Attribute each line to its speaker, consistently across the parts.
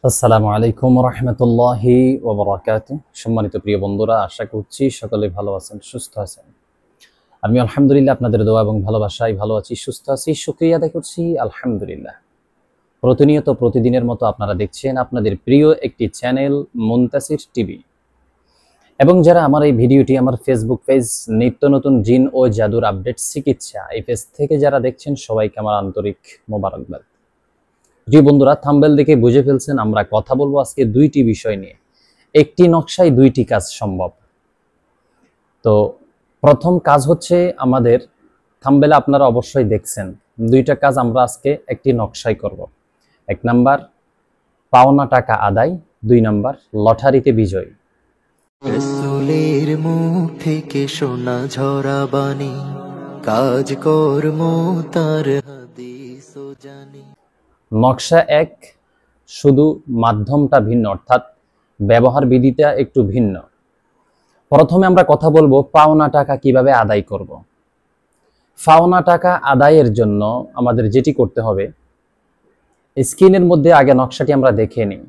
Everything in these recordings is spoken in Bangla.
Speaker 1: আসসালামু আলাইকুম রহমতুল্লাহি ওয়া বারাকাতুহু। সম্মানিত প্রিয় বন্ধুরা, আশা করছি সকলে ভালো আছেন, সুস্থ আছেন। আমি আলহামদুলিল্লাহ আপনাদের দোয়া এবং ভালোবাসায় ভালো আছি, সুস্থ আছি, শুকরিয়া আদায় করছি আলহামদুলিল্লাহ। প্রতিনিয়ত প্রতিদিনের মতো আপনারা দেখছেন আপনাদের প্রিয় একটি চ্যানেল মুনতাসির টিভি, এবং যারা আমার এই ভিডিওটি আমার ফেসবুক পেজ নিত্য নতুন জিন ও জাদুর আপডেট চিকিৎসা এই পেজ থেকে যারা দেখছেন সবাইকে আমার আন্তরিক মোবারকবাদ। জি বন্ধুরা, থাম্বনেল দেখে বুঝে ফেলছেন আমরা কথা বলবো আজকে দুইটি বিষয় নিয়ে। একটি নকশায় দুইটি কাজ সম্ভব। তো প্রথম কাজ হচ্ছে আমাদের, থাম্বনেলে আপনারা অবশ্যই দেখছেন, দুইটা কাজ আমরা আজকে একটি নকশায় করব। এক নাম্বার পাওনা টাকা আদায়, দুই নাম্বার লটারিতে বিজয়।
Speaker 2: রাসূলের মুখ থেকে শোনা ঝরা বাণী, কাজ কর্ম তার হাদিস ও জানি।
Speaker 1: নকশা এক, শুধু মাধ্যমটা ভিন্ন, অর্থাৎ ব্যবহার বিধিটা একটু ভিন্ন। প্রথমে আমরা কথা বলবো পাওনা টাকা কিভাবে আদায় করব। পাওনা টাকা আদায়ের জন্য আমাদের যেটি করতে হবে, স্ক্রিনের মধ্যে আগে নকশাটি আমরা দেখে নিই।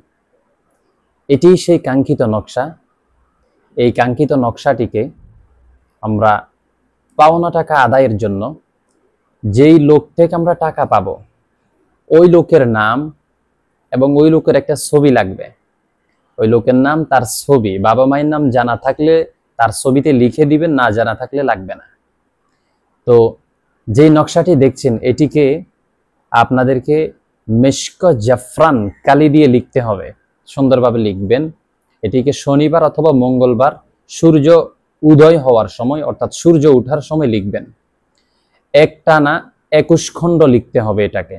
Speaker 1: এটি সেই কাঙ্ক্ষিত নকশা। এই কাঙ্ক্ষিত নকশাটিকে আমরা পাওনা টাকা আদায়ের জন্য যেই লোক থেকে আমরা টাকা পাবো ওই লোকের নাম এবং ওই লোকের একটা ছবি লাগবে। ওই লোকের নাম, তার ছবি, বাবা মায়ের নাম জানা থাকলে তার ছবিতে লিখে দিবেন, না জানা থাকলে লাগবে না। তো যেই নকশাটি দেখছেন এটিকে আপনাদেরকে মেশক জাফরান কালি দিয়ে লিখতে হবে, সুন্দরভাবে লিখবেন। এটিকে শনিবার অথবা মঙ্গলবার সূর্য উদয় হওয়ার সময়, অর্থাৎ সূর্য ওঠার সময় লিখবেন। একটানা 21 খণ্ড লিখতে হবে। এটাকে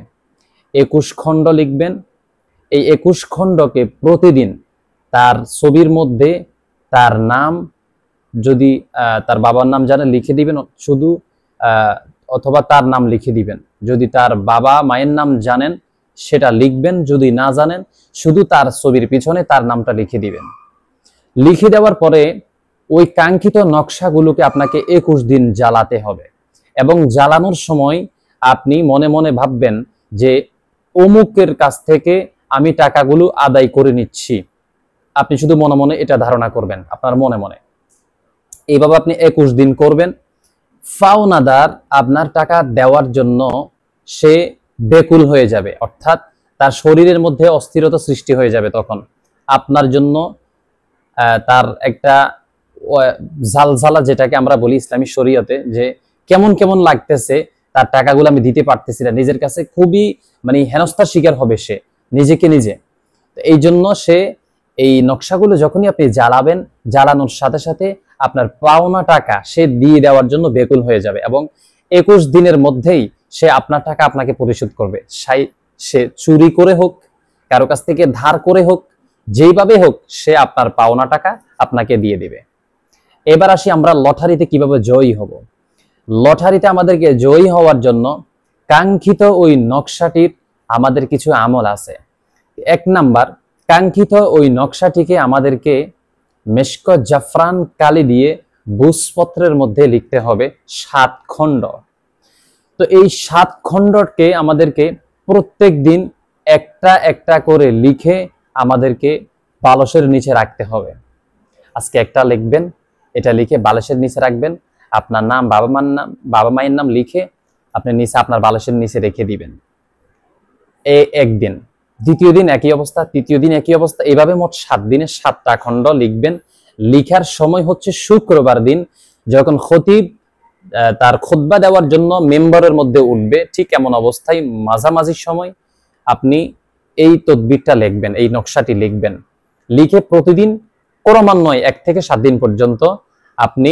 Speaker 1: 21 খণ্ড লিখবেন। এই 21 খণ্ডকে প্রতিদিন তার ছবির মধ্যে তার নাম, যদি তার বাবার নাম জানেন লিখে দিবেন শুধু, অথবা তার নাম লিখে দিবেন। যদি তার বাবা মায়ের নাম জানেন সেটা লিখবেন, যদি না জানেন শুধু তার ছবির পিছনে তার নামটা লিখে দিবেন। লিখে দেওয়ার পরে ওই কাঙ্ক্ষিত নকশাগুলোকে আপনাকে 21 দিন জ্বালাতে হবে, এবং জ্বালানোর সময় আপনি মনে মনে ভাববেন যে অমুকের কাছ থেকে আমি টাকাগুলো আদায় করে নিচ্ছি। আপনি শুধু মনে মনে এটা ধারণা করবেন, আপনার মনে মনে। এইভাবে আপনি 21 দিন করবেন। পাওনাদার আপনার টাকা দেওয়ার জন্য সে বেকুল হয়ে যাবে, অর্থাৎ তার শরীরের মধ্যে অস্থিরতা সৃষ্টি হয়ে যাবে। তখন আপনার জন্য তার একটা ঝালঝালা, যেটাকে আমরা বলি ইসলামী শরীয়তে, যে কেমন কেমন লাগতেছে, তার টাকাগুলো আমি দিতে পারতেছি না, নিজের কাছে খুবই হেনস্থার শিকার হবে সে নিজেকে নিজে। এই জন্য সে এই নকশাগুলো যখনই আপনি জ্বালাবেন, জ্বালানোর সাথে সাথে আপনার পাওনা টাকা সে দিয়ে দেওয়ার জন্য বেকুল হয়ে যাবে, এবং 21 দিনের মধ্যেই সে আপনার টাকা আপনাকে পরিশোধ করবে। সে চুরি করে হোক, কারো কাছ থেকে ধার করে হোক, যেইভাবে হোক সে আপনার পাওনা টাকা আপনাকে দিয়ে দিবে। এবার আসি আমরা লটারিতে কিভাবে জয়ী হব। লটারিতে আমাদেরকে জয়ী হওয়ার জন্য কাঙ্ক্ষিত ওই নকশাটির আমাদের কিছু আমল আছে। এক নাম্বার, কাঙ্ক্ষিত ওই নকশাটিকে আমাদেরকে মেশক জাফরান কালি দিয়ে বুঝপত্রের মধ্যে লিখতে হবে 7 খণ্ড। তো এই 7 খণ্ডকে আমাদেরকে প্রত্যেক দিন একটা একটা করে লিখে আমাদেরকে বালসের নিচে রাখতে হবে। আজকে একটা লিখবেন, এটা লিখে বালসের নিচে রাখবেন। আপনার নাম, বাবা মায়ের নাম লিখে আপনি নিচে আপনার বালসের নিচে রেখে দিবেন। একদিন, দ্বিতীয় দিন একই অবস্থা, তৃতীয় দিন একই অবস্থা, এইভাবে মোট 7 দিনে 7টা খণ্ড লিখবেন। লিখার সময় হচ্ছে শুক্রবার দিন, যখন খতিব তার খুতবা দেওয়ার জন্য মেম্বারের মধ্যে উঠবে, ঠিক এমন অবস্থায় মাঝামাঝি সময় আপনি এই তদবিরটা লিখবেন, এই নকশাটি লিখবেন। লিখে প্রতিদিন ক্রমান্বয়ে 1 থেকে 7 দিন পর্যন্ত আপনি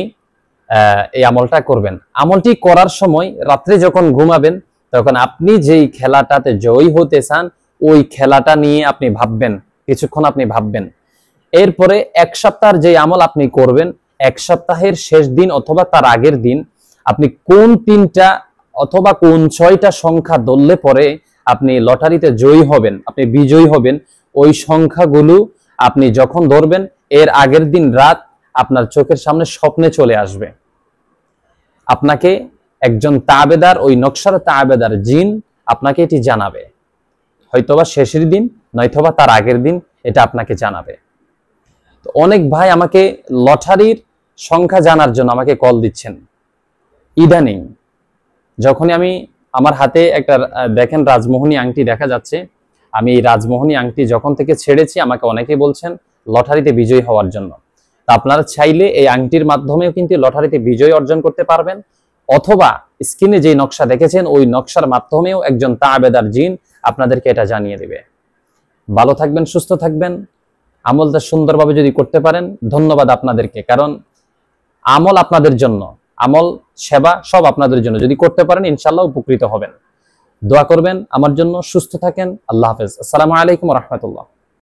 Speaker 1: এই আমলটা করবেন। আমলটি করার সময় রাত্রে যখন ঘুমাবেন তখন আপনি যেই খেলাটাতে জয়ী হতে চান ওই খেলাটা নিয়ে আপনি ভাববেন, কিছুক্ষণ আপনি ভাববেন। এরপরে 1 সপ্তাহের যে আমল আপনি করবেন, 1 সপ্তাহের শেষ দিন অথবা তার আগের দিন আপনি কোন 3টা অথবা কোন 6টা সংখ্যা ধরলে পরে আপনি লটারিতে জয়ী হবেন, আপনি বিজয়ী হবেন, ওই সংখ্যাগুলো আপনি যখন ধরবেন এর আগের দিন রাত আপনার চোখের সামনে স্বপ্নে চলে আসবে। আপনাকে একজন তাবেদার, ওই নকশার তাবেদার জিন আপনাকে এটি জানাবে। হয়তোবা শেষের দিন নয়তোবা তার আগের দিন এটা আপনাকে জানাবে। তো অনেক ভাই আমাকে লটারির সংখ্যা জানার জন্য আমাকে কল দিচ্ছেন ইদানিং। যখনই আমি আমার হাতে একটা দেখেন রাজমোহনী আংটি দেখা যাচ্ছে, আমি এই রাজমোহনী আংটি যখন থেকে ছেড়েছি আমাকে অনেকেই বলছেন লটারিতে বিজয়ী হওয়ার জন্য। তা আপনারা চাইলে এই আংটির মাধ্যমেও কিন্তু লটারিতে বিজয় অর্জন করতে পারবেন, অথবা স্ক্রিনে যে নকশা দেখেছেন ওই নকশার মাধ্যমেও একজন তাবেদার জিন আপনাদেরকে এটা জানিয়ে দেবে। ভালো থাকবেন, সুস্থ থাকবেন, আমলটা সুন্দরভাবে যদি করতে পারেন ধন্যবাদ আপনাদেরকে, কারণ আমল আপনাদের জন্য, আমল সেবা সব আপনাদের জন্য। যদি করতে পারেন ইনশাআল্লাহ উপকৃত হবেন। দোয়া করবেন আমার জন্য। সুস্থ থাকেন। আল্লাহ হাফেজ। আসসালামু আলাইকুম ওয়া রাহমাতুল্লাহ।